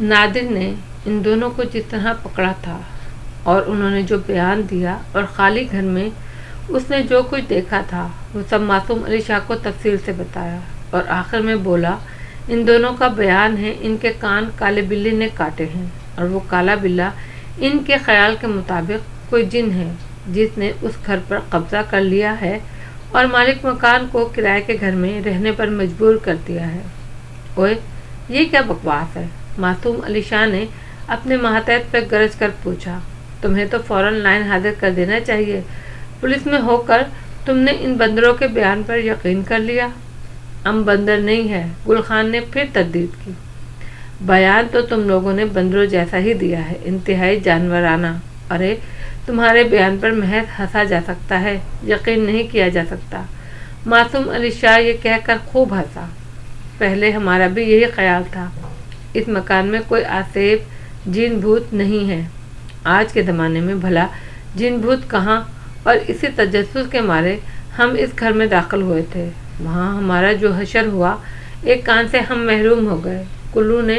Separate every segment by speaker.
Speaker 1: نادر نے ان دونوں کو جس طرح پکڑا تھا اور انہوں نے جو بیان دیا اور خالی گھر میں اس نے جو کچھ دیکھا تھا وہ سب معصوم علی شاہ کو تفصیل سے بتایا اور آخر میں بولا، ان دونوں کا بیان ہے ان کے کان کالے بلی نے کاٹے ہیں اور وہ کالا بلّا ان کے خیال کے مطابق کوئی جن ہے جس نے اس گھر پر قبضہ کر لیا ہے اور مالک مکان کو کرائے کے گھر میں رہنے پر مجبور کر دیا ہے۔ اوئے یہ کیا بکواس ہے؟ معصوم علی شاہ نے اپنے ماتحت پہ گرج کر پوچھا، تمہیں تو فوراً لائن حاضر کر دینا چاہیے، پولیس میں ہو کر تم نے ان بندروں کے بیان پر یقین کر لیا۔ ہم بندر نہیں ہے، گل خان نے پھر تردید کی۔ بیان تو تم لوگوں نے بندروں جیسا ہی دیا ہے، انتہائی جانورانہ۔ ارے تمہارے بیان پر محض ہنسا جا سکتا ہے، یقین نہیں کیا جا سکتا۔ معصوم علی شاہ یہ کہہ کر خوب ہنسا۔ پہلے ہمارا بھی یہی خیال تھا، اس مکان میں کوئی آسیب جن بھوت نہیں ہے۔ آج کے زمانے میں بھلا جن بھوت کہاں، اور اسی تجسس کے مارے ہم اس گھر میں داخل ہوئے تھے۔ وہاں ہمارا جو حشر ہوا، ایک کان سے ہم محروم ہو گئے۔ کلو نے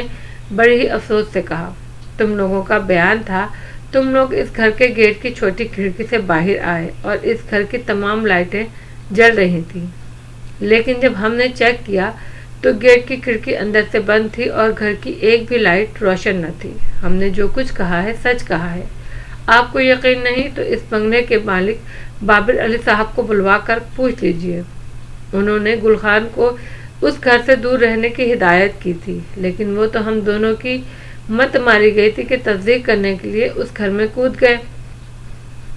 Speaker 1: بڑی ہی افسوس سے کہا، تم لوگوں کا بیان تھا تم لوگ اس گھر کے گیٹ کی چھوٹی کھڑکی سے باہر آئے اور اس گھر کی تمام لائٹیں جل رہی تھیں، لیکن جب ہم نے چیک کیا تو گیٹ کی کھڑکی اندر سے بند تھی اور گھر کی ایک بھی لائٹ روشن نہ تھی۔ ہم نے جو کچھ کہا ہے سچ کہا ہے۔ آپ کو یقین نہیں تو اس بنگلے کے مالک بابر علی صاحب کو بلوا کر پوچھ لیجئے۔ انہوں نے گل خان کو اس گھر سے دور رہنے کی ہدایت کی تھی، لیکن وہ تو ہم دونوں کی مت ماری گئی تھی کہ تصدیق کرنے کے لیے اس گھر میں کود گئے۔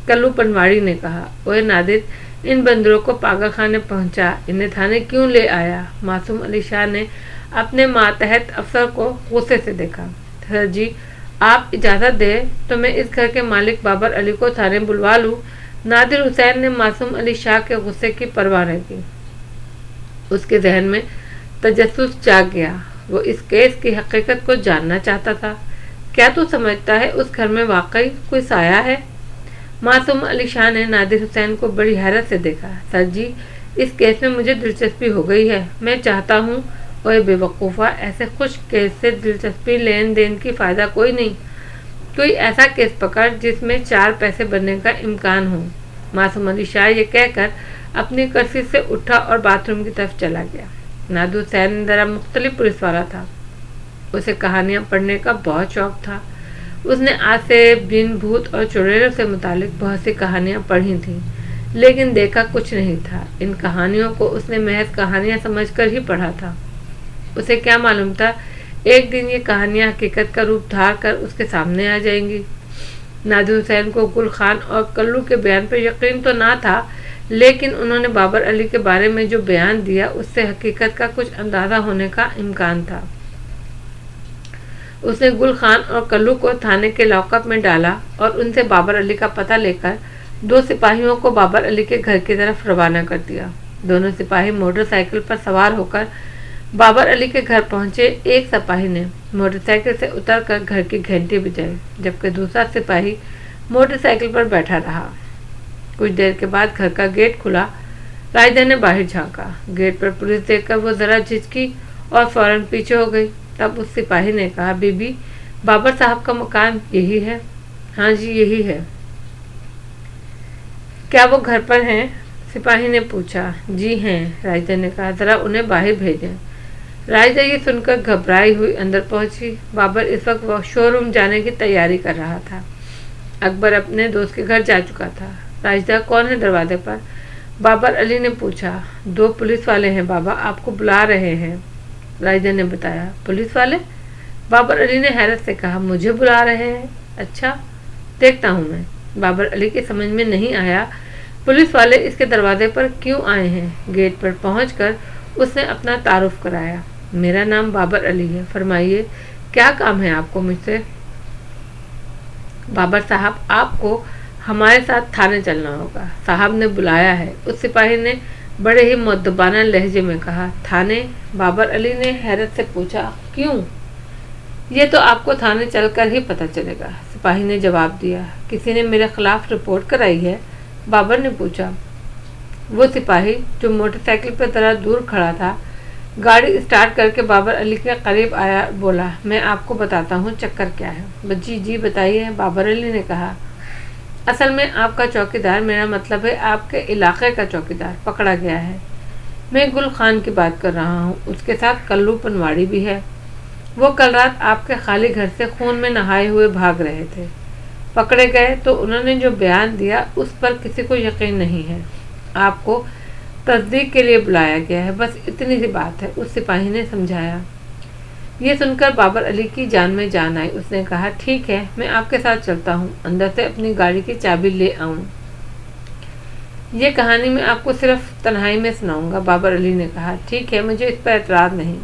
Speaker 1: کلو پنواڑی نے کہا، اوے نادر، ان بندروں کو پاگل خانے پہنچا، انہیں تھانے کیوں لے آیا؟ معصوم علی شاہ نے اپنے ماتحت افسر کو غصے سے دیکھا۔ سر جی، آپ اجازت دیں تو میں اس گھر کے مالک بابر علی کو تھانے بلوا لوں۔ نادر حسین نے معصوم علی شاہ کے غصے کی پرواہ نہ کی۔ اس کے ذہن میں تجسس جاگ گیا، وہ اس کیس کی حقیقت کو جاننا چاہتا تھا۔ کیا تو سمجھتا ہے اس گھر میں واقعی کوئی سایہ ہے؟ معصوم علی شاہ نے نادر حسین کو بڑی حیرت سے دیکھا۔ سر جی، اس کیس میں مجھے دلچسپی ہو گئی ہے، میں چاہتا ہوں۔ اوے بے وقوفا، ایسے خوش کیس سے دلچسپی لین دین کی فائدہ کوئی نہیں، کوئی ایسا کیس پکڑ جس میں 4 پیسے بننے کا امکان ہو۔ معصوم علی شاہ یہ کہہ کر اپنی کرسی سے اٹھا اور باتھ روم کی طرف چلا گیا۔ نادر حسین ذرا مختلف پولیس والا تھا، اسے کہانیاں پڑھنے کا بہت شوق تھا۔ اس نے آسیب، جن بھوت اور چڑیلوں سے متعلق بہت سی کہانیاں پڑھی تھیں، لیکن دیکھا کچھ نہیں تھا۔ ان کہانیوں کو اس نے محض کہانیاں سمجھ کر ہی پڑھا تھا۔ اسے کیا معلوم تھا ایک دن یہ کہانیاں حقیقت کا روپ دھار کر اس کے سامنے آ جائیں گی۔ نادر حسین کو گل خان اور کلو کے بیان پر یقین تو نہ تھا، لیکن انہوں نے بابر علی کے بارے میں جو بیان دیا اس سے حقیقت کا کچھ اندازہ ہونے کا امکان تھا۔ اس نے گل خان اور کلو کو تھانے کے لاک اپ میں ڈالا اور ان سے بابر علی کا پتہ لے کر 2 سپاہیوں کو بابر علی کے گھر کی طرف روانہ کر دیا۔ دونوں سپاہی موٹر سائیکل پر سوار ہو کر بابر علی کے گھر پہنچے۔ ایک سپاہی نے موٹر سائیکل سے اتر کر گھر کی گھنٹی بجائی، جبکہ دوسرا سپاہی موٹر سائیکل پر بیٹھا رہا۔ کچھ دیر کے بعد گھر کا گیٹ کھلا۔ رائدہ نے باہر جھانکا۔ گیٹ پر پولیس دیکھ کر وہ ذرا جھجکی اور فوراً پیچھے ہو گئی۔ تب اس سپاہی نے کہا، بی بی، بابر صاحب کا مکان یہی ہے؟ ہاں جی، یہی ہے۔ کیا وہ گھر پر ہیں؟ سپاہی نے پوچھا۔ جی ہیں، رائدہ نے کہا، ذرا انہیں باہر بھیجیں۔ رائدہ یہ سن کر گھبرائی ہوئی اندر پہنچی۔ بابر اس وقت وہ شو روم جانے کی تیاری کر رہا تھا۔ اکبر اپنے دوست کے گھر جا چکا تھا۔ رائدہ، کون ہے دروازے پر؟ بابر علی نے پوچھا۔ 2 پولیس والے ہیں بابا، آپ کو بلا رہے ہیں، رائدہ نے بتایا۔ پولیس والے؟ بابر علی نے حیرت سے کہا، مجھے بلا رہے ہیں؟ اچھا، دیکھتا ہوں میں۔ بابر علی کی سمجھ میں نہیں آیا پولیس والے اس کے دروازے پر کیوں آئے ہیں۔ گیٹ پر پہنچ کر اس نے اپنا تعارف کرایا۔ میرا نام بابر علی ہے، فرمائیے کیا کام ہے آپ کو مجھ سے؟ بابر صاحب، آپ کو ہمارے ساتھ تھانے چلنا ہوگا، صاحب نے بلایا ہے، اس سپاہی نے بڑے ہی مؤدبانہ لہجے میں کہا۔ تھانے؟ بابر علی نے حیرت سے پوچھا، کیوں؟ یہ تو آپ کو تھانے چل کر ہی پتہ چلے گا، سپاہی نے جواب دیا۔ کسی نے میرے خلاف رپورٹ کرائی ہے؟ بابر نے پوچھا۔ وہ سپاہی جو موٹر سائیکل پر ذرا دور کھڑا تھا گاڑی اسٹارٹ کر کے بابر علی کے قریب آیا، بولا، میں آپ کو بتاتا ہوں چکر کیا ہے۔ جی بتائیے، بابر علی نے کہا۔ اصل میں آپ کا چوکیدار، میرا مطلب ہے آپ کے علاقے کا چوکیدار، پکڑا گیا ہے۔ میں گل خان کی بات کر رہا ہوں، اس کے ساتھ کلو پنواڑی بھی ہے۔ وہ کل رات آپ کے خالی گھر سے خون میں نہائے ہوئے بھاگ رہے تھے۔ پکڑے گئے تو انہوں نے جو بیان دیا اس پر کسی کو یقین نہیں ہے۔ آپ کو تصدیق کے لیے بلایا گیا ہے، بس اتنی سی بات ہے، اس سپاہی نے سمجھایا۔ یہ سن کر بابر علی کی جان میں جان آئی۔ اس نے کہا، ٹھیک ہے، میں آپ کے ساتھ چلتا ہوں، اندر سے اپنی گاڑی کی چابی لے آؤں۔ یہ کہانی میں آپ کو صرف تنہائی میں سناؤں گا، بابر علی نے کہا۔ ٹھیک ہے، مجھے اس پر اعتراض نہیں۔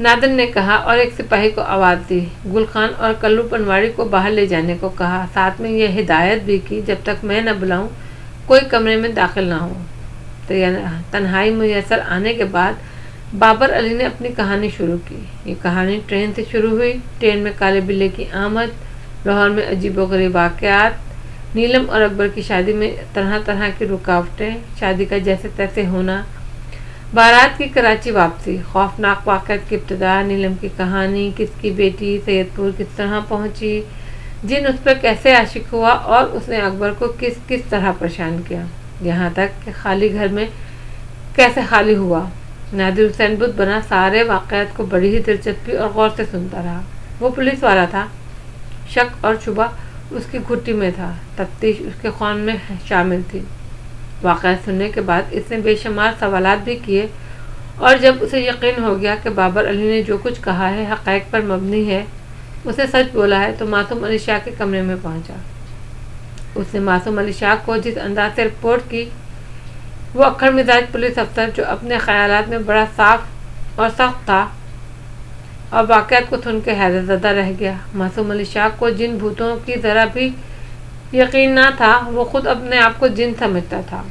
Speaker 1: نادر نے کہا اور ایک سپاہی کو آواز دی، گل خان اور کلو پنواڑی کو باہر لے جانے کو کہا، ساتھ میں یہ ہدایت بھی کی جب تک میں نہ بلاؤں کوئی کمرے میں داخل نہ ہو۔ تنہائی میسر آنے کے بعد بابر علی نے اپنی کہانی شروع کی۔ یہ کہانی ٹرین سے شروع ہوئی۔ ٹرین میں کالے بلے کی آمد، لاہور میں عجیب و غریب واقعات، نیلم اور اکبر کی شادی میں طرح طرح کی رکاوٹیں، شادی کا جیسے تیسے ہونا، بارات کی کراچی واپسی، خوفناک واقعات کی ابتدا، نیلم کی کہانی، کس کی بیٹی سید پور کس طرح پہنچی، جن اس پر کیسے عاشق ہوا اور اس نے اکبر کو کس طرح پریشان کیا، یہاں تک کہ خالی گھر میں کیسے خالی ہوا۔ نادر حسین بدھ بنا سارے واقعات کو بڑی ہی دلچسپی اور غور سے سنتا رہا۔ وہ پولیس والا تھا، شک اور شبہ اس کی گھٹی میں تھا، تفتیش اس کے خون میں شامل تھی۔ واقعات سننے کے بعد اس نے بے شمار سوالات بھی کیے، اور جب اسے یقین ہو گیا کہ بابر علی نے جو کچھ کہا ہے حقائق پر مبنی ہے، اس نے سچ بولا ہے، تو معصوم علی شاہ کے کمرے میں پہنچا۔ اس نے معصوم علی شاہ کو جس انداز سے رپورٹ کی، وہ اکھڑ مزاج پولیس افسر جو اپنے خیالات میں بڑا صاف اور سخت تھا، اور واقعات کو سن کے حیرت زدہ رہ گیا۔ معصوم علی شاہ کو جن بھوتوں کی ذرا بھی یقین نہ تھا، وہ خود اپنے آپ کو جن سمجھتا تھا۔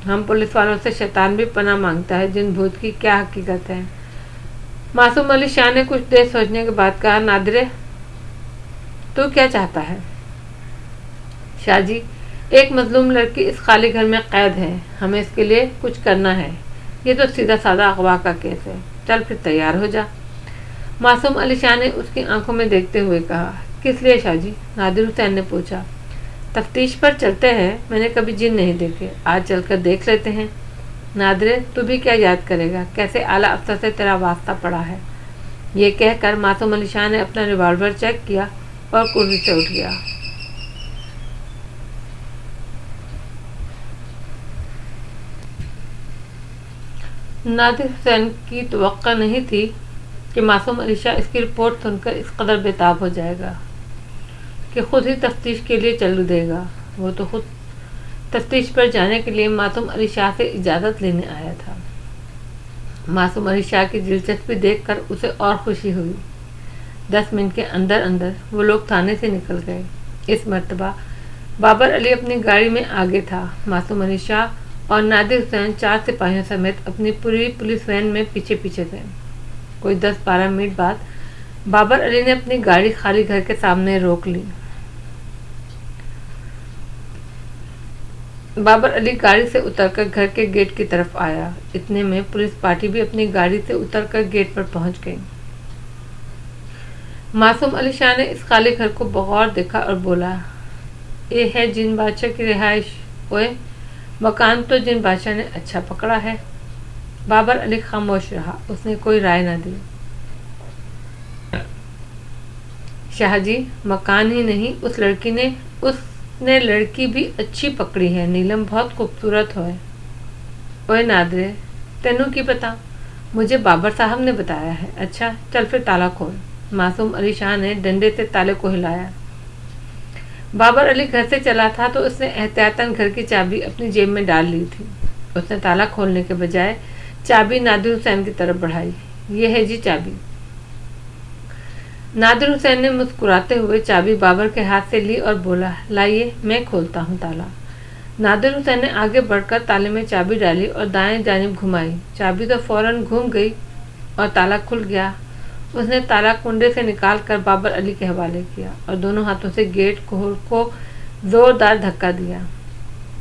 Speaker 1: ہم پولیس والوں سے شیطان بھی پناہ مانگتا ہے، جن بھوت کی کیا حقیقت ہے؟ معصوم علی شاہ نے کچھ دیر سوچنے کے بعد کہا، نادرے، تو کیا چاہتا ہے؟ شاہ جی، ایک مظلوم لڑکی اس خالی گھر میں قید ہے، ہمیں اس کے لیے کچھ کرنا ہے۔ یہ تو سیدھا سادہ اغوا کا کیس ہے، چل پھر تیار ہو جا۔ معصوم علی شاہ نے اس کی آنکھوں میں دیکھتے ہوئے کہا، کس لیے شاہ جی؟ نادر حسین نے پوچھا۔ تفتیش پر چلتے ہیں، میں نے کبھی جن نہیں دیکھے، آج چل کر دیکھ لیتے ہیں۔ نادرے، تو بھی کیا یاد کرے گا، کیسے اعلیٰ افسر سے تیرا واسطہ پڑا ہے۔ یہ کہہ کر معصوم علی شاہ نے اپنا ریوالور چیک کیا اور کرسی سے اٹھ گیا۔ نادر حسین کی توقع نہیں تھی کہ معصوم علی شاہ اس کی رپورٹ سن کر اس قدر بےتاب ہو جائے گا کہ خود ہی تفتیش کے لیے چل دے گا۔ وہ تو خود تفتیش پر جانے کے لیے معصوم علی شاہ سے اجازت لینے آیا تھا۔ معصوم علی شاہ کی دلچسپی دیکھ کر اسے اور خوشی ہوئی۔ 10 منٹ کے اندر اندر وہ لوگ تھانے سے نکل گئے۔ اس مرتبہ بابر علی اپنی گاڑی میں آگے تھا، معصوم علی شاہ اور نادر حسین 4 سپاہیوں سمیت اپنی پوری پولیس وین میں پیچھے پیچھے تھے۔ کوئی 10-12 منٹ بعد بابر علی نے اپنی گاڑی خالی گھر کے سامنے روک لی۔ بابر علی گاڑی سے اتر کر گھر کے گیٹ کی طرف آیا۔ اتنے میں پولیس پارٹی بھی اپنی گاڑی سے اتر کر گیٹ پر پہنچ گئی۔ معصوم علی شاہ نے اس خالی گھر کو بغور دیکھا اور بولا، یہ ہے جن بادشاہ کی رہائش؟ اوئے، مکان تو جن بادشاہ نے اچھا پکڑا ہے۔ بابر علی خاموش رہا، اس نے کوئی رائے نہ دی۔ شاہ جی، مکان ہی نہیں، اس نے لڑکی بھی اچھی پکڑی ہے، نیلم بہت خوبصورت ہے۔ اوئے نادرے، تینوں کی پتا؟ مجھے بابر صاحب نے بتایا ہے۔ اچھا، چل پھر تالا کھول۔ معصوم علی شاہ نے ڈنڈے سے تالے کو ہلایا۔ بابر علی گھر سے چلا تھا تو اس نے احتیاطاً گھر کی چابی اپنی جیب میں ڈال لی تھی۔ اس نے تالا کھولنے کے بجائے چابی نادر حسین کی طرف بڑھائی۔ یہ ہے جی چابی۔ نادر حسین نے مسکراتے ہوئے چابی بابر کے ہاتھ سے لی اور بولا، لائیے، میں کھولتا ہوں تالا۔ نادر حسین نے آگے بڑھ کر تالے میں چابی ڈالی اور دائیں جانب گھمائی۔ چابی تو فوراً گھوم گئی اور تالا کھل گیا۔ اس نے تالا کنڈے سے نکال کر بابر علی کے حوالے کیا اور دونوں ہاتھوں سے گیٹ کو زوردار دھکا دیا۔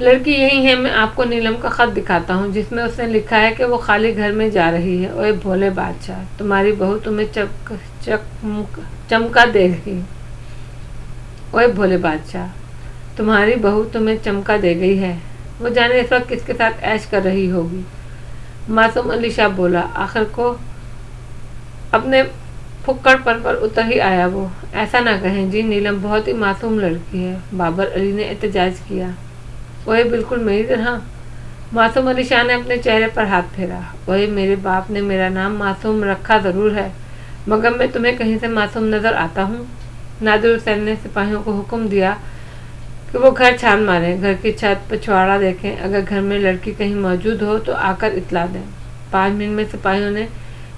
Speaker 1: لڑکی یہی ہے، میں آپ کو نیلم کا خط دکھاتا ہوں جس میں اس نے لکھا ہے کہ وہ خالی گھر میں جا رہی ہے۔ اوے بھولے بادشاہ، تمہاری بہو تمہیں چمکا دے گئی۔ اوے بھولے بادشاہ، تمہاری بہو تمہیں چمکا دے گئی ہے، وہ جانے اس وقت کس کے ساتھ عیش کر رہی ہوگی۔ معصوم علی شاہ بولا، آخر کو اپنے پھکڑ پن پر اتر ہی آیا وہ۔ ایسا نہ کہیں جی، نیلم بہت ہی معصوم لڑکی ہے، بابر علی نے احتجاج کیا۔ اوے بالکل میری طرح۔ معصوم علی شاہ نے اپنے چہرے پر ہاتھ پھیرا۔ اوے میرے باپ نے میرا نام معصوم رکھا ضرور ہے، مگر میں تمہیں کہیں سے معصوم نظر آتا ہوں؟ نادر حسین نے سپاہیوں کو حکم دیا کہ وہ گھر چھان ماریں، گھر کی چھت پچھواڑا دیکھیں، اگر گھر میں لڑکی کہیں موجود ہو تو آ کر اطلاع دیں۔ 5 منٹ میں سپاہیوں نے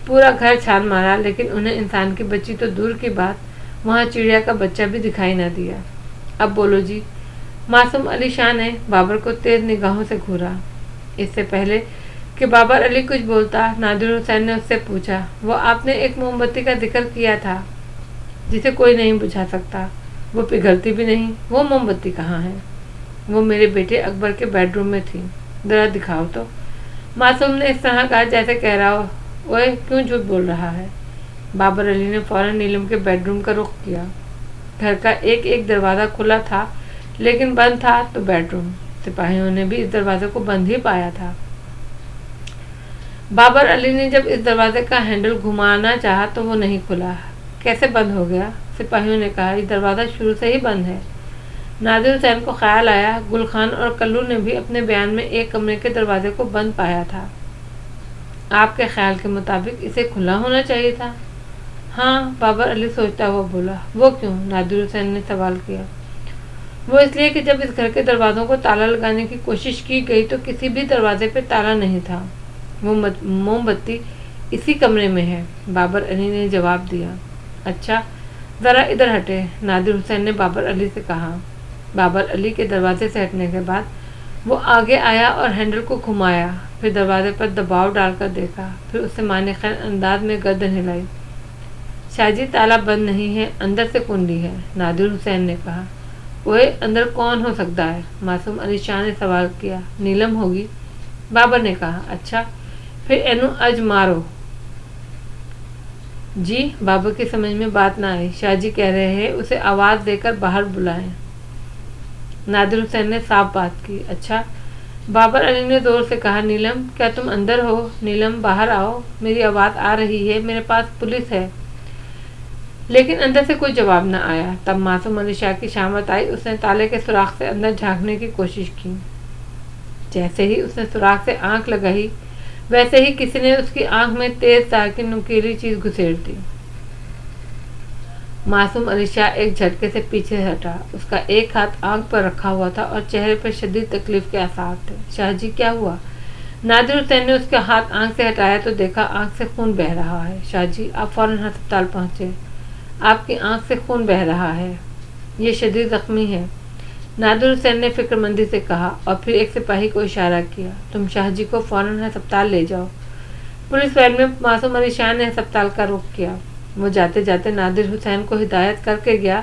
Speaker 1: پورا گھر چھان مارا، لیکن انہیں انسان کی بچی تو دور کی بات، وہاں چڑیا کا بچہ بھی دکھائی نہ دیا۔ اب بولو جی۔ معصوم علی شاہ نے بابر کو تیز نگاہوں سے گھورا۔ اس سے پہلے کہ بابر علی کچھ بولتا، نادر حسین نے اس سے پوچھا، وہ آپ نے ایک موم بتی کا ذکر کیا تھا جسے کوئی نہیں بجھا سکتا، وہ پگھلتی بھی نہیں، وہ موم بتی کہاں ہے؟ وہ میرے بیٹے اکبر کے بیڈ روم میں تھی، ذرا دکھاؤ تو۔ معصوم نے اس طرح کہا جیسے کہہ رہا ہو، اوے کیوں جھوٹ بول رہا ہے؟ بابر علی نے فوراً نیلم کے بیڈ روم کا رخ کیا۔ گھر کا ایک ایک دروازہ کھلا تھا، لیکن بند تھا تو بیڈ روم۔ سپاہیوں نے بھی اس دروازے کو بند ہی پایا تھا۔ بابر علی نے جب اس دروازے کا ہینڈل گھمانا چاہا تو وہ نہیں کھلا۔ کیسے بند ہو گیا؟ سپاہیوں نے کہا، یہ دروازہ شروع سے ہی بند ہے۔ نادر حسین کو خیال آیا، گل خان اور کلو نے بھی اپنے بیان میں ایک کمرے کے دروازے کو بند پایا تھا۔ آپ کے خیال کے مطابق اسے کھلا ہونا چاہیے تھا۔ ہاں، بابر علی سوچتا ہوا بولا۔ وہ کیوں؟ نادر حسین نے سوال کیا۔ وہ اس لیے کہ جب اس گھر کے دروازوں کو تالا لگانے کی کوشش کی گئی تو کسی بھی دروازے پہ تالا نہیں تھا۔ وہ موم بتی اسی کمرے میں ہے، بابر علی نے جواب دیا۔ اچھا، ذرا ادھر ہٹے، نادر حسین نے بابر علی سے کہا۔ بابر علی کے دروازے سے ہٹنے کے بعد وہ آگے آیا اور ہینڈل کو گھمایا، پھر دروازے پر دباؤ ڈال کر دیکھا، پھر اسے معنی خیر انداز میں گردن ہلائی۔ شاہ جی، تالا بند نہیں ہے، اندر سے کنڈی ہے، نادر حسین نے کہا۔ اوے اندر کون ہو سکتا ہے؟ معصوم علی شاہ نے سوال کیا۔ نیلم ہوگی، بابر نے کہا۔ اچھا، پھر اینو اج مارو۔ جی، بابر کی سمجھ میں بات نہ آئی۔ شاہ جی کہہ رہے ہیں اسے آواز دے کر باہر بلائیں۔ نادر حسین نے صاف بات کی۔ اچھا، بابر علی نے زور سے کہا، نیلم کیا تم اندر ہو؟ نیلم باہر آؤ، میری آواز آ رہی ہے، میرے پاس پولیس ہے۔ لیکن اندر سے کوئی جواب نہ آیا۔ تب معصوم علی شاہ کی شامت آئی، اس نے تالے کے سوراخ سے اندر جھانکنے کی کوشش کی۔ جیسے ہی اس نے سوراخ سے آنکھ لگائی، ویسے ہی کسی نے اس کی آنکھ میں تیز تار کی نوکیلی چیز گھسیڑ دی۔ معصوم علی شاہ ایک جھٹکے سے پیچھے ہٹا، اس کا ایک ہاتھ آنکھ پر رکھا ہوا تھا اور چہرے پر شدید تکلیف کے آثار تھے۔ شاہ جی کیا ہوا؟ نادر حسین نے اس کا ہاتھ آنکھ سے ہٹایا تو دیکھا آنکھ سے خون بہہ رہا ہے۔ شاہ جی، آپ فوراً ہسپتال پہنچے، آپ کی آنکھ سے خون بہہ رہا ہے، یہ شدید زخمی ہے، نادر حسین نے فکر مندی سے کہا، اور پھر ایک سپاہی کو اشارہ کیا، تم شاہ جی کو فوراً ہسپتال لے جاؤ۔ پولیس وین میں معصوم علی شاہ نے ہسپتال کا رخ کیا۔ وہ جاتے جاتے نادر حسین کو ہدایت کر کے گیا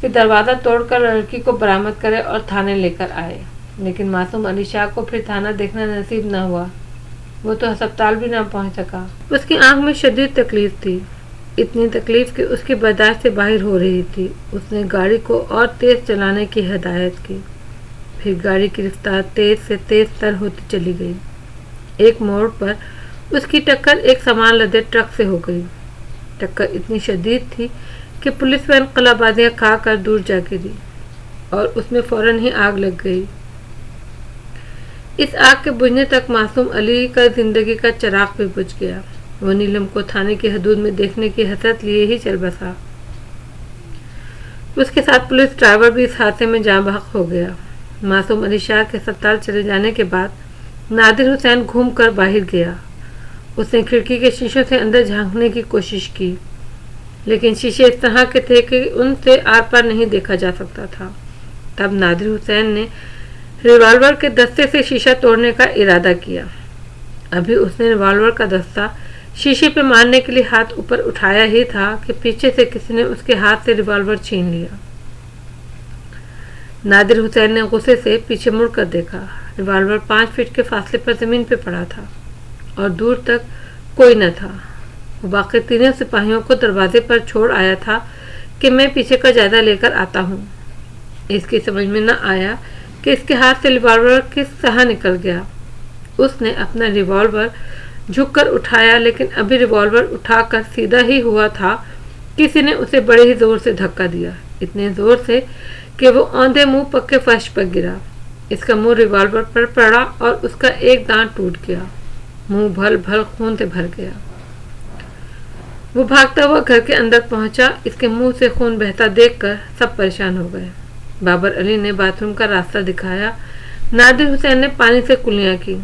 Speaker 1: کہ دروازہ توڑ کر لڑکی کو برآمد کرے اور تھانے لے کر آئے، لیکن معصوم علی شاہ کو پھر تھانہ دیکھنا نصیب نہ ہوا، وہ تو ہسپتال بھی نہ پہنچ سکا۔ اس کی آنکھ میں شدید تکلیف تھی، اتنی تکلیف کہ اس کی برداشت سے باہر ہو رہی تھی۔ اس نے گاڑی کو اور تیز چلانے کی ہدایت کی، پھر گاڑی کی رفتار تیز سے تیز تر ہوتی چلی گئی۔ ایک موڑ پر اس کی ٹکر ایک سامان لدے ٹرک سے ہو گئی۔ ٹکر اتنی شدید تھی کہ پولیس وین قلعہ بازیاں کھا کر دور جا گری اور اس میں فوراً ہی آگ لگ گئی۔ اس آگ کے بجھنے تک معصوم علی کا زندگی کا چراغ بھی بجھ گیا۔ وہ نیلم کو تھانے کی حدود میں دیکھنے کی حسرت لیے ہی چل بسا۔ اس کے ساتھ پولیس ڈرائیور بھی اس حادثے میں جاں بحق ہو گیا۔ معصوم علی شاہ کے ہسپتال چلے جانے کے بعد نادر حسین گھوم کر باہر گیا۔ اس نے کھڑکی کے شیشوں سے اندر جھانکنے کی کوشش کی، لیکن شیشے اس طرح کے تھے کہ ان سے آر پار نہیں دیکھا جا سکتا تھا۔ تب نادر حسین نے ریوالور کے دستے سے شیشہ توڑنے کا ارادہ کیا۔ ابھی اس نے ریوالور کا دستہ شیشے پہ مارنے کے لیے ہاتھ اوپر اٹھایا ہی تھا کہ پیچھے سے کسی نے اس کے ہاتھ سے ریوالور چھین لیا۔ نادر حسین نے غصے سے پیچھے مڑ کر دیکھا۔ ریوالور 5 فٹ کے فاصلے پر زمین پہ پڑا تھا اور دور تک کوئی نہ تھا۔ وہ باقی تینوں سپاہیوں کو دروازے پر چھوڑ آیا تھا کہ میں پیچھے کا جائزہ لے کر آتا ہوں۔ اس کی سمجھ میں نہ آیا کہ اس کے ہاتھ سے ریوالور کس طرح نکل گیا۔ اس نے اپنا ریوالور جھک کر اٹھایا، لیکن ابھی ریوالور اٹھا کر سیدھا ہی ہوا تھا، کسی نے اسے بڑے ہی زور سے دھکا دیا، اتنے زور سے کہ وہ اوندھے منہ پکے فرش پر گرا۔ اس کا منہ ریوالور پر پڑا اور اس کا ایک دانت ٹوٹ گیا۔ منہ بھل بھل خون سے بھر گیا۔ وہ بھاگتا ہوا گھر کے اندر پہنچا۔ اس کے منہ سے خون بہتا دیکھ کر سب پریشان ہو گئے۔ بابر علی نے باتھ روم کا راستہ دکھایا۔ نادر حسین نے پانی سے کلیاں کی،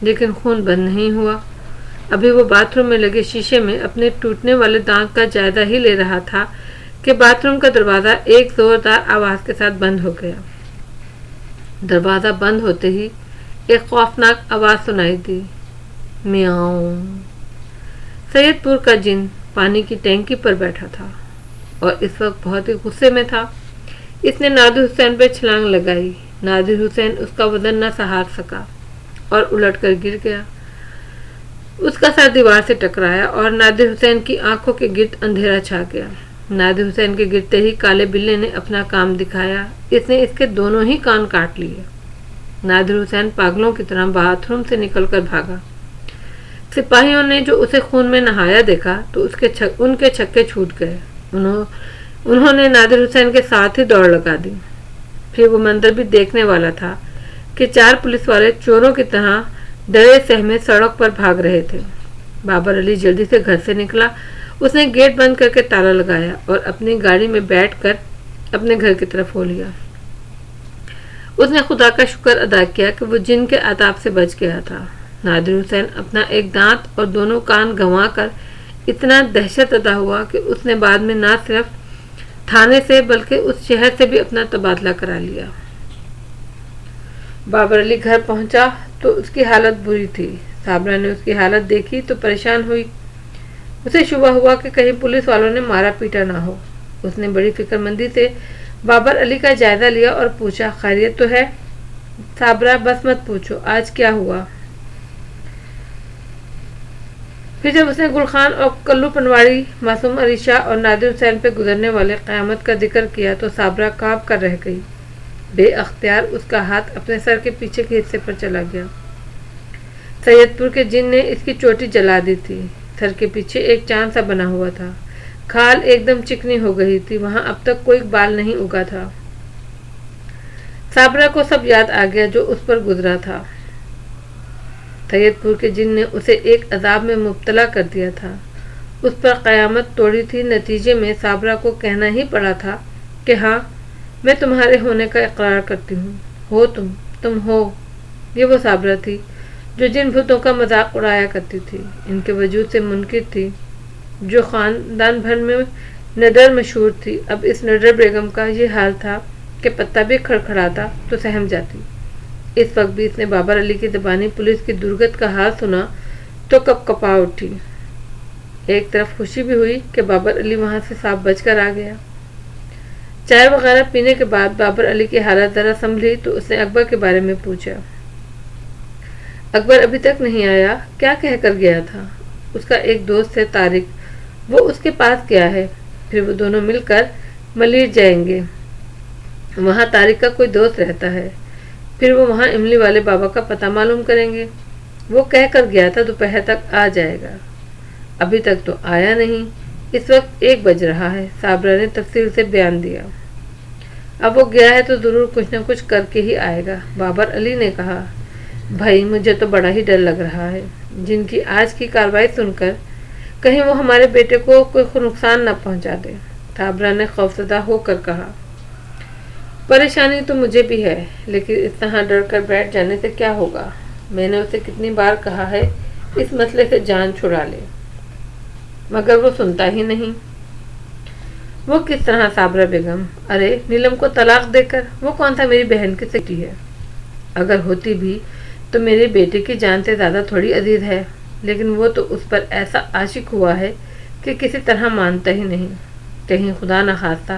Speaker 1: لیکن خون بند نہیں ہوا۔ ابھی وہ باتھ روم میں لگے شیشے میں اپنے ٹوٹنے والے دانت کا جائزہ ہی لے رہا تھا کہ باتھ روم کا دروازہ ایک زوردار آواز کے ساتھ بند ہو گیا۔ دروازہ بند ہوتے ہی ایک خوفناک آواز سنائی دی، میاؤں۔ سید پور کا جن پانی کی ٹینکی پر بیٹھا تھا اور اس وقت بہت ہی غصے میں تھا۔ اس نے نادر حسین پہ چھلانگ لگائی۔ نادر حسین اس کا وزن نہ سہار سکا اور الٹ کر گر گیا۔ اس کا سر دیوار سے ٹکرایا اور نادر حسین کی آنکھوں کے گرد اندھیرا چھا گیا۔ نادر حسین کے گرتے ہی کالے بلے نے اپنا کام دکھایا۔ اس نے اس کے دونوں ہی کان کاٹ لیے۔ نادر حسین پاگلوں کی طرح باتھ روم سے نکل کر بھاگا۔ سپاہیوں نے جو اسے خون میں نہایا دیکھا تو ان کے چھکے چھوٹ گئے۔ انہوں نے نادر حسین کے ساتھ ہی دوڑ لگا دی۔ پھر وہ منظر بھی دیکھنے والا تھا کہ 4 پولیس والے چوروں کی طرح ڈرے سہمے سڑک پر بھاگ رہے تھے۔ بابر علی جلدی سے گھر سے نکلا۔ اس نے گیٹ بند کر کے تالا لگایا اور اپنی گاڑی میں بیٹھ کر اپنے گھر کی طرف ہو لیا۔ اس نے خدا کا شکر ادا کیا کہ وہ جن کے عذاب سے بچ گیا تھا۔ نادر حسین اپنا ایک دانت اور دونوں کان گنوا کر اتنا دہشت زدہ ہوا کہ اس نے بعد میں نہ صرف تھانے سے بلکہ اس شہر سے بھی اپنا تبادلہ کرا لیا۔ بابر علی گھر پہنچا تو اس کی حالت بری تھی۔ صابرہ نے اس کی حالت دیکھی تو پریشان ہوئی۔ اسے شبہ ہوا کہ کہیں پولیس والوں نے مارا پیٹا نہ ہو۔ اس نے بڑی فکر مندی سے بابر علی کا جائزہ لیا اور پوچھا، خیریت تو ہے؟ صابرہ، بس مت پوچھو، آج کیا ہوا؟ پھر جب اس نے گل خان اور کلو پنواڑی، معصوم علی شاہ اور نادر حسین پہ گزرنے والے قیامت کا ذکر کیا تو صابرہ کانپ کر رہ گئی۔ بے اختیار اس کا ہاتھ اپنے سر کے پیچھے کے حصے پر چلا گیا۔ سید پور کے جن نے اس کی چوٹی جلا دی تھی۔ سر کے پیچھے ایک چاند سا بنا ہوا تھا۔ کھال ایک دم چکنی ہو گئی تھی، وہاں اب تک کوئی بال نہیں اگا تھا۔ صابرہ کو سب یاد آ گیا جو اس پر گزرا تھا۔ سید پور کے جن نے اسے ایک عذاب میں مبتلا کر دیا تھا، اس پر قیامت توڑی تھی۔ نتیجے میں صابرہ کو کہنا ہی پڑا تھا کہ ہاں، میں تمہارے ہونے کا اقرار کرتی ہوں۔ ہو تم ہو۔ یہ وہ صابرہ تھی جو جن بھوتوں کا مذاق اڑایا کرتی تھی، ان کے وجود سے منکر تھی، جو خاندان بھر میں نڈر مشہور تھی۔ اب اس نڈر بیگم کا یہ حال تھا کہ پتا بھی کھڑکھڑاتا تو سہم جاتی۔ اس وقت بھی اس نے بابر علی کی زبانی پولیس کی درگت کا حال سنا تو کپ کپا اٹھی۔ ایک طرف خوشی بھی ہوئی کہ بابر علی وہاں سے صاف بچ کر آ گیا۔ چائے وغیرہ پینے کے بعد بابر علی کی حالت ذرا سنبھلی تو اس نے اکبر کے بارے میں پوچھا۔ اکبر ابھی تک نہیں آیا، کیا کہہ کر گیا تھا؟ اس کا ایک دوست ہے طارق، وہ اس کے پاس گیا ہے، پھر وہ دونوں مل کر ملیر جائیں گے۔ وہاں طارق کا کوئی دوست رہتا ہے، پھر وہ وہاں املی والے بابا کا پتہ معلوم کریں گے۔ وہ کہہ کر گیا تھا دوپہر تک آ جائے گا، ابھی تک تو آیا نہیں۔ اس وقت 1 بج رہا ہے، صابرہ نے تفصیل سے بیان دیا۔ اب وہ گیا ہے تو ضرور کچھ نہ کچھ کر کے ہی آئے گا۔ بابر علی نے کہا، بھائی مجھے تو بڑا ہی ڈر لگ رہا ہے، جن کی آج کی کارروائی سن کر کہیں وہ ہمارے بیٹے کو کوئی نقصان نہ پہنچا دے۔ صابرہ نے خوفزدہ ہو کر کہا، پریشانی تو مجھے بھی ہے، لیکن اس طرح ڈر کر بیٹھ جانے سے کیا ہوگا؟ میں نے اسے کتنی بار کہا ہے اس مسئلے سے جان چھڑا لے، مگر وہ سنتا ہی نہیں۔ وہ کس طرح صابرہ بیگم؟ ارے نیلم کو طلاق دے کر؟ وہ کون سا میری بہن کی سکتی ہے؟ اگر ہوتی بھی تو میرے بیٹے کی جان سے زیادہ تھوڑی عزیز ہے، لیکن وہ تو اس پر ایسا عاشق ہوا ہے کہ کسی طرح مانتا ہی نہیں۔ کہیں خدا نہ خواستہ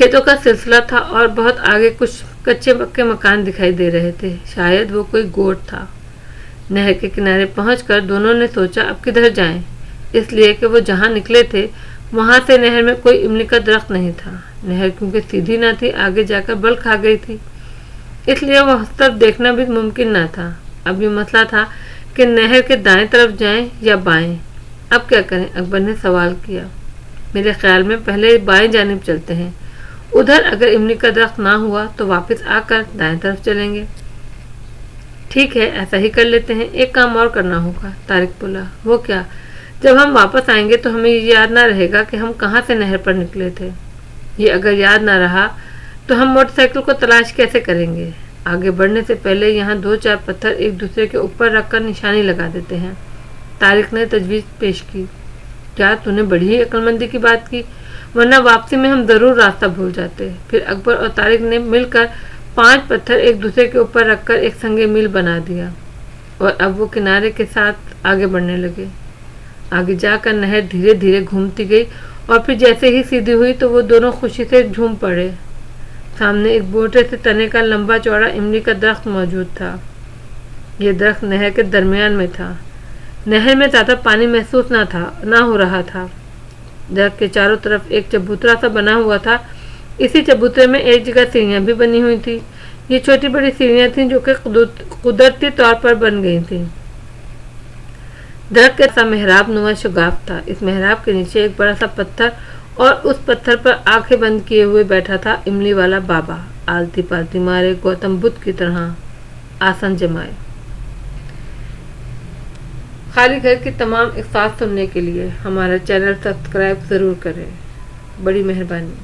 Speaker 1: کھیتوں کا سلسلہ تھا اور بہت آگے کچھ کچے پکے مکان دکھائی دے رہے تھے، شاید وہ کوئی گوٹ تھا۔ نہر کے کنارے پہنچ کر دونوں نے سوچا اب کدھر جائیں، اس لیے کہ وہ جہاں نکلے تھے وہاں سے نہر میں کوئی املی کا درخت نہیں تھا۔ نہر کیونکہ سیدھی نہ تھی، آگے جا کر بل کھا گئی تھی، اس لیے وہ اس طرف دیکھنا بھی ممکن نہ تھا۔ اب یہ مسئلہ تھا کہ نہر کے دائیں طرف جائیں یا بائیں۔ اب کیا کریں؟ اکبر نے سوال کیا۔ میرے خیال میں پہلے بائیں جانب چلتے ہیں، ادھر اگر املی کا درخت نہ ہوا تو واپس آ کر دائیں طرف چلیں گے۔ ٹھیک ہے، ایسا ہی کر لیتے ہیں۔ ایک کام اور کرنا ہوگا، طارق بولا۔ وہ کیا؟ جب ہم واپس آئیں گے تو ہمیں یہ یاد نہ رہے گا کہ ہم کہاں سے نہر پر نکلے تھے۔ یہ اگر یاد نہ رہا تو ہم موٹر سائیکل کو تلاش کیسے کریں گے؟ آگے بڑھنے سے پہلے یہاں 2-4 پتھر ایک دوسرے کے اوپر رکھ کر نشانی لگا دیتے ہیں۔ طارق نے تجویز پیش کی۔ کیا تو نے بڑی ہی عقل مندی کی بات کی، ورنہ واپسی میں ہم ضرور راستہ بھول جاتے۔ پھر اکبر اور طارق نے مل کر 5 پتھر ایک دوسرے کے اوپر رکھ کر ایک سنگ میل بنا دیا اور اب وہ کنارے کے ساتھ آگے بڑھنے لگے۔ آگے جا کر نہر دھیرے دھیرے گھومتی گئی اور پھر جیسے ہی سیدھی ہوئی تو وہ دونوں خوشی سے جھوم پڑے۔ سامنے ایک بوٹے سے تنے کا لمبا چوڑا املی کا درخت موجود تھا۔ یہ درخت نہر کے درمیان میں تھا۔ نہر میں زیادہ پانی محسوس نہ ہو رہا تھا۔ درخت کے چاروں طرف ایک چبوترا سا بنا ہوا تھا۔ اسی چبوترے میں ایک جگہ سیڑھیاں بھی بنی ہوئی تھی۔ یہ چھوٹی بڑی سیڑھیاں تھیں جو کہ قدرتی طور پر بن گئی تھیں۔ درخت کا محراب نما شگاف تھا۔ اس محراب کے نیچے ایک بڑا سا پتھر اور اس پتھر پر آنکھیں بند کیے ہوئے بیٹھا تھا املی والا بابا، آلتی پالتی مارے گوتم بدھ کی طرح آسن جمائے۔ خالی گھر کی تمام اقساط سننے کے لیے ہمارا چینل سبسکرائب ضرور کریں، بڑی مہربانی۔